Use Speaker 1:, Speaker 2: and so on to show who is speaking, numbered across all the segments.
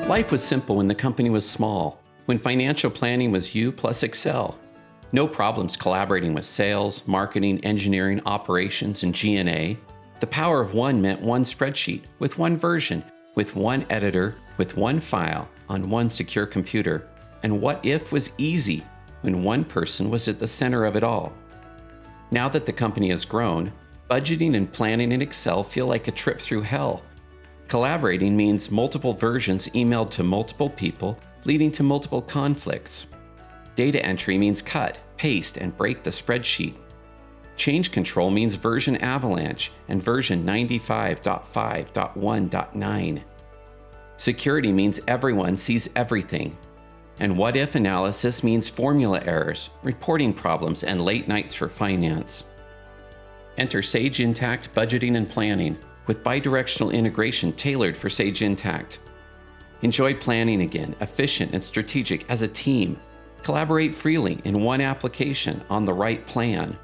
Speaker 1: Life was simple when the company was small, when financial planning was you plus Excel. No problems collaborating with sales, marketing, engineering, operations, and G&A. The power of one meant one spreadsheet, with one version, with one editor, with one file, on one secure computer. And what if was easy when one person was at the center of it all. Now that the company has grown, budgeting and planning in Excel feel like a trip through hell. Collaborating means multiple versions emailed to multiple people, leading to multiple conflicts. Data entry means cut, paste, and break the spreadsheet. Change control means version avalanche and version 95.5.1.9. Security means everyone sees everything. And what-if analysis means formula errors, reporting problems, and late nights for finance. Enter Sage Intacct Budgeting and Planning, with bidirectional integration tailored for Sage Intacct. Enjoy planning again, efficient and strategic as a team. Collaborate freely in one application on the right plan.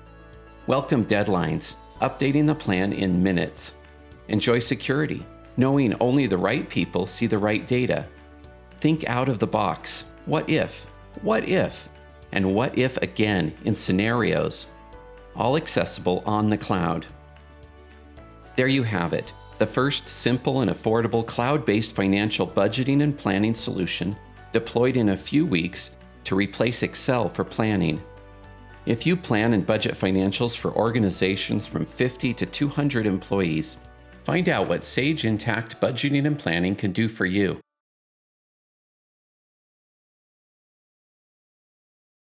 Speaker 1: Welcome deadlines, updating the plan in minutes. Enjoy security, knowing only the right people see the right data. Think out of the box. What if? What if? And what if again in scenarios. All accessible on the cloud. There you have it, the first simple and affordable cloud-based financial budgeting and planning solution deployed in a few weeks to replace Excel for planning. If you plan and budget financials for organizations from 50 to 200 employees, find out what Sage Intacct Budgeting and Planning can do for you.